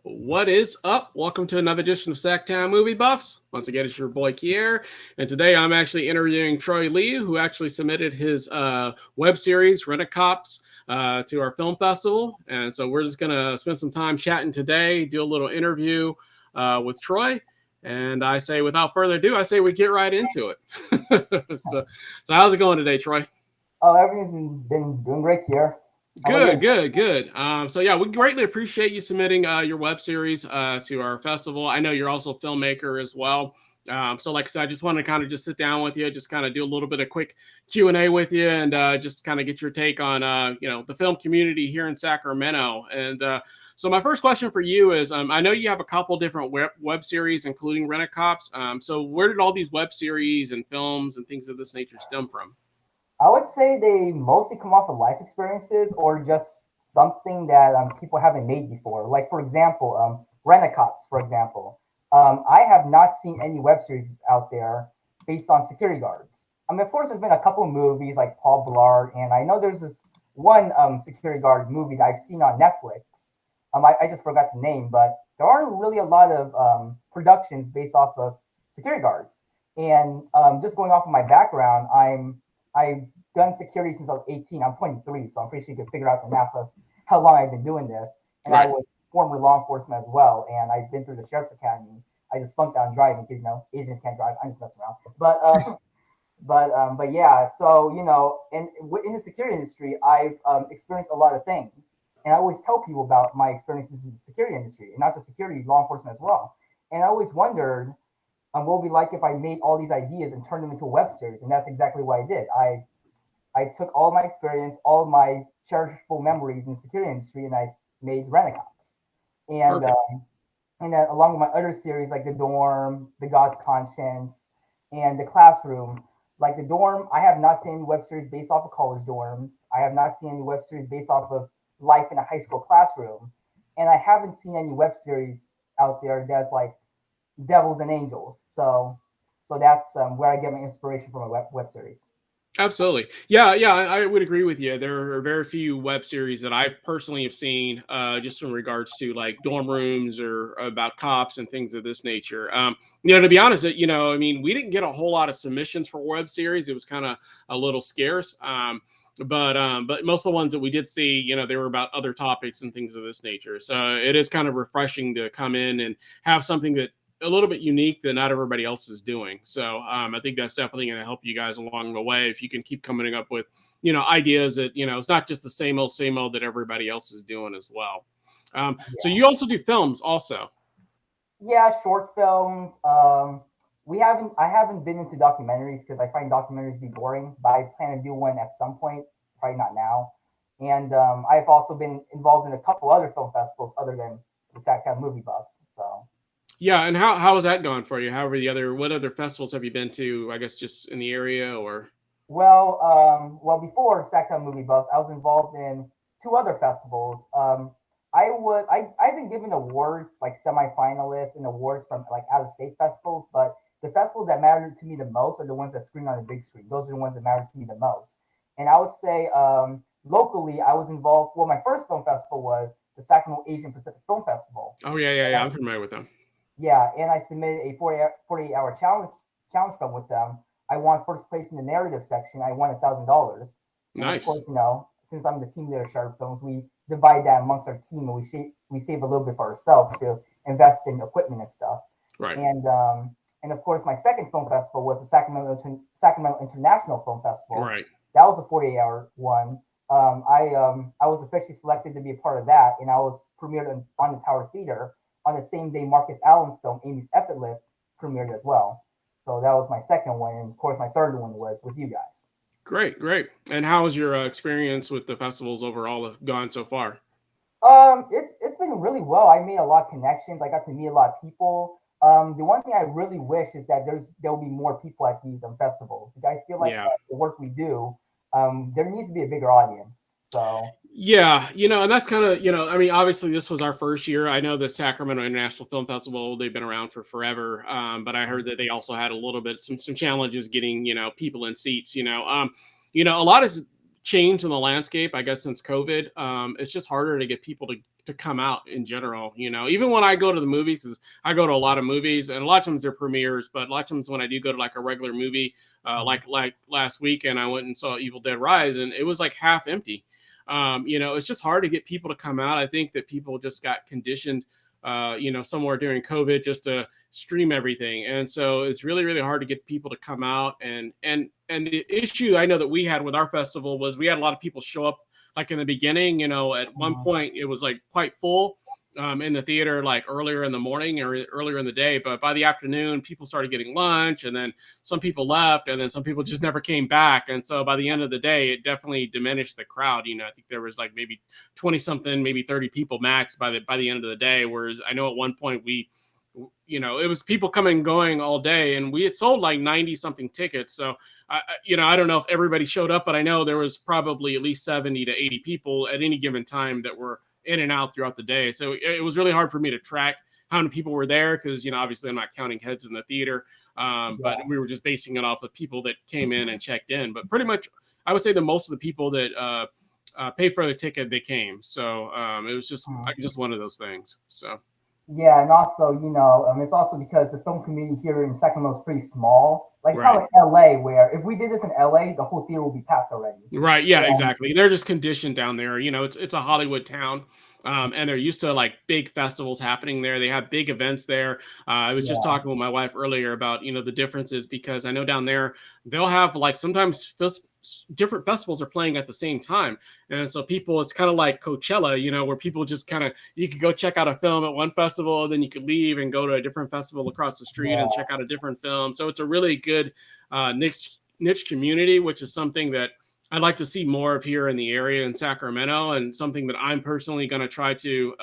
What is up? Welcome to another edition of SacTown Movie Buffs. Once again, it's your boy Kier, and today I'm actually interviewing Troy Lee, who actually submitted his web series Rent a Cops to our film festival. And so we're just gonna spend some time chatting today, do a little interview with Troy. And I say, without further ado, I say we get right into it. so how's it going today, Troy? Oh, everything's been doing great here. How about Good, you? good, good. So yeah, we greatly appreciate you submitting your web series to our festival. I know you're also a filmmaker as well. So like I said, I just want to kind of just sit down with you, just kind of do a little bit of quick Q&A with you, and just kind of get your take on the film community here in Sacramento. And so my first question for you is, I know you have a couple different web series, including Rent a Cops. So where did all these web series and films and things of this nature stem from? I would say they mostly come off of life experiences or just something that people haven't made before. Like, for example, Rent-A-Cops, for example. I have not seen any web series out there based on security guards. I mean, of course, there's been a couple of movies like Paul Blart, and I know there's this one security guard movie that I've seen on Netflix. I just forgot the name, but there aren't really a lot of productions based off of security guards. And just going off of my background, I've done security since I was 18. I'm 23, so I'm pretty sure you can figure out the math of how long I've been doing this. And I Right. was former law enforcement as well, and I've been through the sheriff's academy. I just funked on driving because agents can't drive. I'm just messing around, but yeah. So and in the security industry, I've experienced a lot of things, and I always tell people about my experiences in the security industry, and not just security, law enforcement as well. And I always wondered what would be like if I made all these ideas and turned them into a web series, and that's exactly what I did. I took all my experience, all of my cherishable memories in the security industry, and I made Renaissance. And Perfect. and then along with my other series like the Dorm, the God's Conscience, and the Classroom. Like the Dorm, I have not seen any web series based off of college dorms. I have not seen any web series based off of life in a high school classroom, and I haven't seen any web series out there that's like Devils and Angels. So that's where I get my inspiration from a web series. Absolutely. Yeah, yeah, I would agree with you. There are very few web series that I've personally have seen, just in regards to like dorm rooms or about cops and things of this nature. To be honest, I mean, we didn't get a whole lot of submissions for web series. It was kind of a little scarce. But most of the ones that we did see, they were about other topics and things of this nature. So it is kind of refreshing to come in and have something that a little bit unique that not everybody else is doing. So I think that's definitely going to help you guys along the way if you can keep coming up with, ideas that, it's not just the same old that everybody else is doing as well. So Yeah. you also do films also. Yeah, short films. I haven't been into documentaries because I find documentaries to be boring, but I plan to do one at some point, probably not now. And I've also been involved in a couple other film festivals other than the SacTown Movie Buffs. So, Yeah. And how is that going for you? What other festivals have you been to? I guess just in the area or? before SacTown Movie Buffs, I was involved in two other festivals. I've been given awards like semifinalists and awards from like out of state festivals, but the festivals that matter to me the most are the ones that screen on the big screen. Those are the ones that matter to me the most. And I would say locally, I was involved. Well, my first film festival was the Sacramento Asian Pacific Film Festival. Oh yeah, yeah, And yeah. I'm familiar with them. yeah, and I submitted a 48-hour challenge film with them. I won first place in the narrative section. I won $1,000, and of Nice. course, since I'm the team leader of Sharp Films, we divide that amongst our team, and we save a little bit for ourselves to invest in equipment and stuff. Right. And and of course, my second film festival was the Sacramento International Film Festival. Right. That was a 48-hour one. I was officially selected to be a part of that, and I was premiered on the Tower Theater on the same day Marcus Allen's film Amy's Effortless premiered as well. So that was my second one, and of course my third one was with you guys. Great, great. And how has your experience with the festivals overall gone so far? It's been really well. I made a lot of connections. I got to meet a lot of people. The one thing I really wish is that there will be more people at these festivals. Because I feel like Yeah. the work we do, there needs to be a bigger audience. So Yeah, and that's kind of, I mean, obviously this was our first year. I know the Sacramento International Film Festival, they've been around for forever. But I heard that they also had a little bit some challenges getting, people in seats, a lot has changed in the landscape, I guess, since COVID. It's just harder to get people to to come out in general. Even when I go to the movies, because I go to a lot of movies, and a lot of times they're premieres, but a lot of times when I do go to like a regular movie, like last weekend, I went and saw Evil Dead Rise, and it was like half empty. It's just hard to get people to come out. I think that people just got conditioned, somewhere during COVID just to stream everything. And so it's really, really hard to get people to come out. And the issue I know that we had with our festival was we had a lot of people show up like in the beginning. At one point it was like quite full in the theater, like earlier in the morning or earlier in the day. But by the afternoon, people started getting lunch, and then some people left, and then some people just never came back. And so by the end of the day, it definitely diminished the crowd. I think there was like maybe 20 something, maybe 30 people max by the end of the day. Whereas I know at one point it was people coming and going all day, and we had sold like 90 something tickets. So I don't know if everybody showed up, but I know there was probably at least 70 to 80 people at any given time that were in and out throughout the day. So it was really hard for me to track how many people were there, because obviously I'm not counting heads in the theater, but we were just basing it off of people that came in and checked in. But pretty much I would say that most of the people that paid for the ticket, they came. So it was just one of those things. So Yeah, and also, it's also because the film community here in Sacramento is pretty small. Like, it's not right. like LA, where if we did this in LA, the whole theater will be packed already. Right. Yeah, And exactly. They're just conditioned down there. It's a Hollywood town. And they're used to like big festivals happening there. They have big events there. I was just yeah, talking with my wife earlier about, the differences, because I know down there they'll have like sometimes different festivals are playing at the same time. And so it's kind of like Coachella, where people just kind of, you could go check out a film at one festival, and then you could leave and go to a different festival across the street and yeah, check out a different film. So it's a really good niche community, which is something that I'd like to see more of here in the area in Sacramento, and something that I'm personally going to try to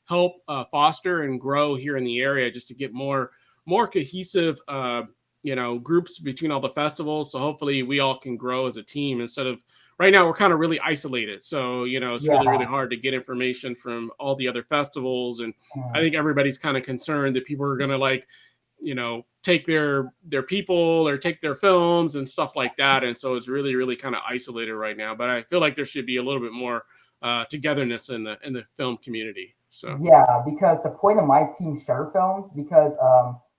help foster and grow here in the area, just to get more cohesive, groups between all the festivals. So hopefully we all can grow as a team, instead of right now we're kind of really isolated. So it's really, really yeah. hard to get information from all the other festivals, and I Mm. think everybody's kind of concerned that people are going to like take their people or take their films and stuff like that. And so it's really, really kind of isolated right now, but I feel like there should be a little bit more togetherness in the film community. So Yeah, because the point of my team, Shutter Films, because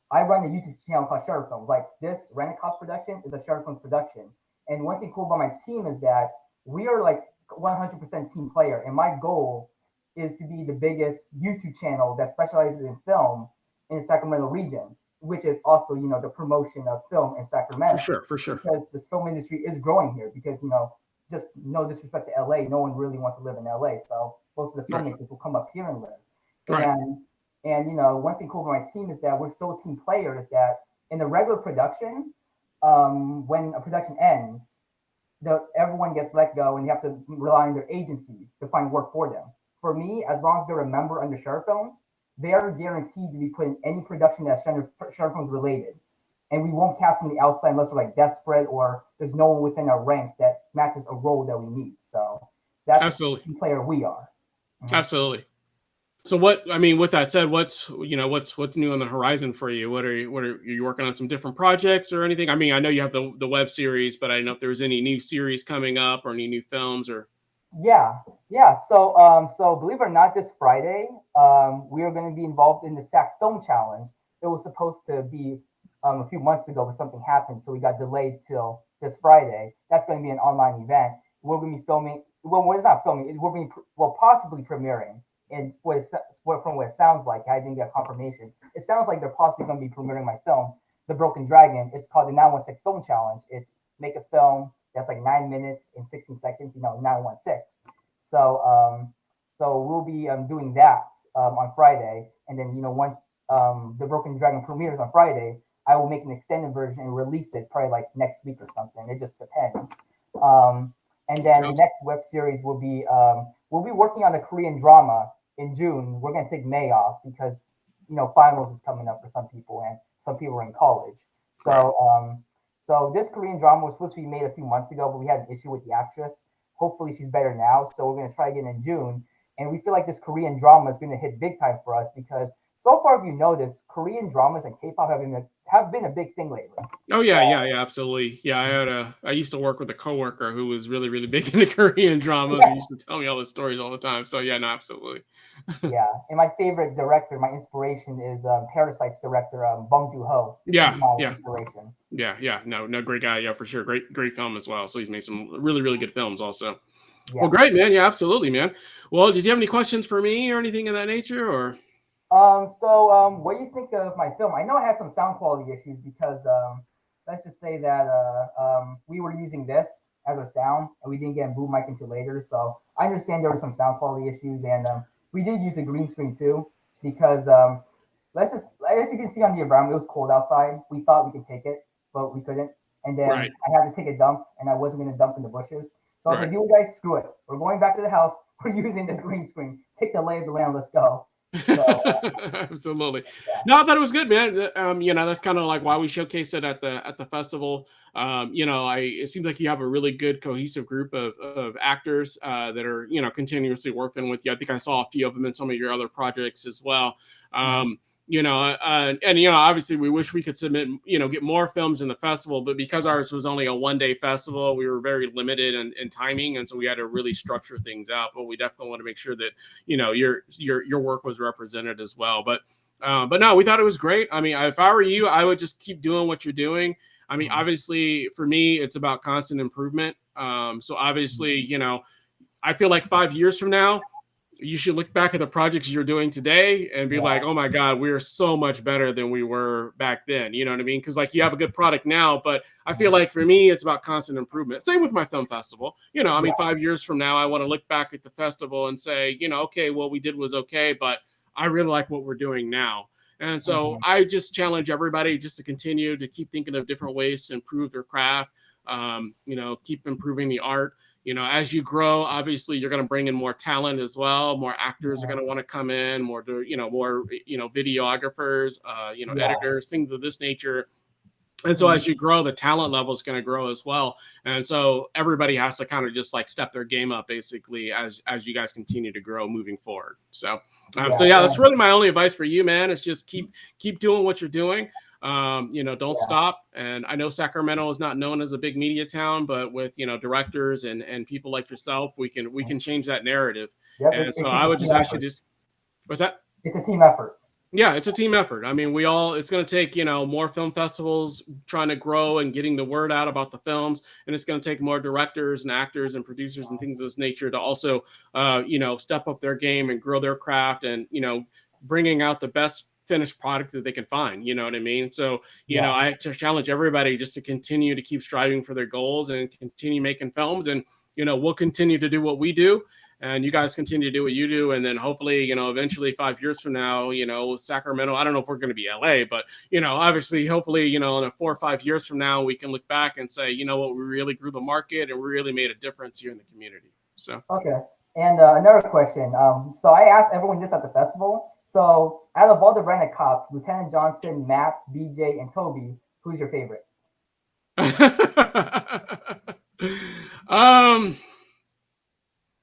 I run a YouTube channel called Shutter Films. Like, this Rent Cops production is a Shutter Films production. And one thing cool about my team is that we are like 100% team player. And my goal is to be the biggest YouTube channel that specializes in film in the Sacramento region, which is also, the promotion of film in for Sacramento. sure, for sure. Because this film industry is growing here, because, just no disrespect to LA, no one really wants to live in LA. So most of the Right, filmmakers will come up here and live. right. And one thing cool about my team is that we're still a team player. Is that in the regular production, when a production ends, everyone gets let go, and you have to rely on their agencies to find work for them. For me, as long as they're a member under Shutter Films, they are guaranteed to be put in any production that's Shutter Films related. And we won't cast from the outside unless we're like desperate, or there's no one within our ranks that matches a role that we need. So that's Absolutely, the player we are. Mhm. absolutely. So with that said, what's new on the horizon for you? Are you working on some different projects or anything? I mean, I know you have the web series, but I don't know if there's any new series coming up or any new films or. Yeah, yeah. So believe it or not, this Friday, we are going to be involved in the SAC Film Challenge. It was supposed to be a few months ago, but something happened, so we got delayed till this Friday. That's going to be an online event. We're going to be filming. Well, it's not filming. We're being possibly premiering. And from what it sounds like, I didn't get confirmation. It sounds like they're possibly going to be premiering my film, The Broken Dragon. It's called the 916 Film Challenge. It's make a film that's like 9 minutes and 16 seconds, 916. So we'll be doing that on Friday, and then once the Broken Dragon premieres on Friday, I will make an extended version and release it probably like next week or something. It just depends. Um, and then the Sounds next web series will be we'll be working on a Korean drama in June. We're gonna take May off because finals is coming up for some people, and some people are in college. right. So this Korean drama was supposed to be made a few months ago, but we had an issue with the actress. Hopefully she's better now. So we're gonna try again in June. And we feel like this Korean drama is gonna hit big time for us because so far, if you notice, Korean dramas and K-pop have been a big thing lately. Oh yeah, So yeah, yeah, absolutely. Yeah, I used to work with a coworker who was really, really big into Korean dramas. He yeah, used to tell me all the stories all the time. So yeah, no, absolutely. yeah. And my favorite director, my inspiration is Parasite's director, Bong Joon-ho. He's Yeah, my yeah, inspiration. yeah, yeah. No, no, great guy. Yeah, for sure. Great, great film as well. So he's made some really, really good films also. Well, Yeah. great, man. Yeah, absolutely, man. Well, did you have any questions for me or anything of that nature, or? What do you think of my film? I know I had some sound quality issues because let's just say that we were using this as our sound and we didn't get a boom mic until later. So I understand there were some sound quality issues, and we did use a green screen too because as you can see on the environment, it was cold outside. We thought we could take it, but we couldn't. And then Right, I had to take a dump, and I wasn't going to dump in the bushes. So I was right. like, "You guys, screw it. We're going back to the house. We're using the green screen. Take the lay of the land. Let's go." So Absolutely. yeah. No, I thought it was good, man. That's kind of like why we showcased it at the festival. It seems like you have a really good cohesive group of actors that are continuously working with you. I think I saw a few of them in some of your other projects as well. Mhm. Obviously we wish we could submit, get more films in the festival, but because ours was only a 1 day festival, we were very limited in timing, and so we had to really structure things out. But we definitely want to make sure that your work was represented as well. But no, we thought it was great. I mean, if I were you, I would just keep doing what you're doing. I mean, Mhm. obviously for me, it's about constant improvement. So Mhm. obviously, I feel like 5 years from now, you should look back at the projects you're doing today and be like, Yeah. oh my God, we are so much better than we were back then. You know what I mean? Because like you have a good product now, but I feel Mhm. like for me, it's about constant improvement. Same with my film festival. I mean, Yeah. 5 years from now, I want to look back at the festival and say, okay, what we did was okay, but I really like what we're doing now. And so Mhm. I just challenge everybody just to continue to keep thinking of different ways to improve their craft, keep improving the art. As you grow, obviously you're going to bring in more talent as well. More actors are going Mhm. to want to come in, more videographers, Yeah. editors, things of this nature. And so Mhm. as you grow, the talent level is going to grow as well. And so everybody has to kind of just like step their game up basically as you guys continue to grow moving forward. So Yeah. yeah, that's And really my only advice for you, man. Is just keep doing what you're doing. Don't yeah. stop. And I know Sacramento is not known as a big media town, but with directors and people like yourself, we can change that narrative. Yep. And so It's I a would team just actually effort. just what's that? It's a team effort. Yeah, it's a team effort. I mean, it's going to take, more film festivals trying to grow and getting the word out about the films. And it's going to take more directors and actors and producers and things of this nature to also, step up their game and grow their craft and, bringing out the best finished product that they can find. You know what I mean? So, Yeah. I to challenge everybody just to continue to keep striving for their goals and continue making films. And, we'll continue to do what we do, and you guys continue to do what you do, and then hopefully eventually 5 years from now, Sacramento, I don't know if we're going to be LA, but obviously hopefully in a 4 or 5 years from now we can look back and say, what, we really grew the market and we really made a difference here in the community. So Okay. And another question. So I asked everyone this at the festival. So out of all the rented cops, Lieutenant Johnson, Matt, BJ, and Toby, who's your favorite? um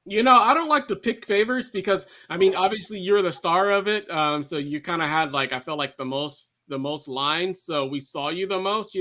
I don't like to pick favorites because I mean, obviously you're the star of it. So you kind of had like I felt like the most lines, so we saw you the most,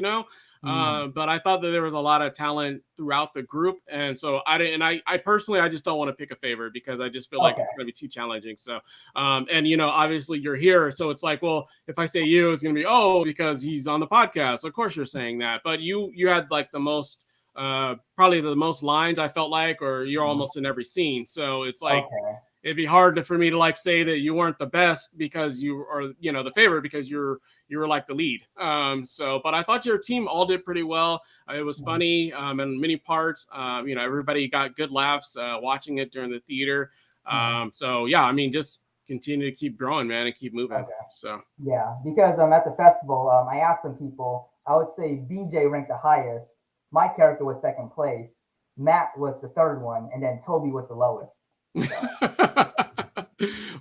Mm, But I thought that there was a lot of talent throughout the group, and so I didn't. And I personally, I just don't want to pick a favorite because I just feel like okay. it's going to be too challenging. So, and obviously you're here, so it's like, well, if I say you, it's going to be because he's on the podcast. Of course, you're saying that, but you had like the most probably the most lines I felt like, or you're Mm, almost in every scene. So it's like okay. it'd be hard for me to like say that you weren't the best because you are the favorite because you were like the lead. But I thought your team all did pretty well. It was Mm, funny in many parts. Everybody got good laughs watching it during the theater. mm, So yeah, I mean, just continue to keep growing, man, and keep moving. okay. So Yeah, because at the festival, I asked some people. I would say BJ ranked the highest. My character was second place. Matt was the third one, and then Toby was the lowest. So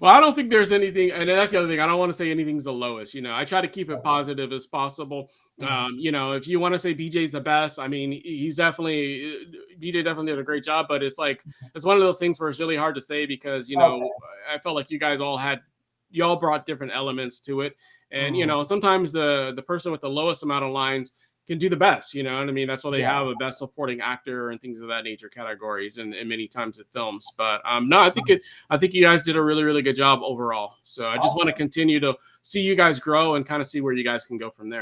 well, I don't think there's anything, and that's the other thing. I don't want to say anything's the lowest. I try to keep it okay. positive as possible. Mm, If you want to say BJ's the best, I mean, he's definitely BJ definitely did a great job. But it's like it's one of those things where it's really hard to say because okay. I felt like you guys all had y'all brought different elements to it. And Mm, sometimes the person with the lowest amount of lines can do the best. You know what I mean? That's why they have yeah. a best supporting actor and things of that nature categories, and many times in films. But no, I think Mm. I think you guys did a really really good job overall. So I just want to Awesome. continue to see you guys grow and kind of see where you guys can go from there.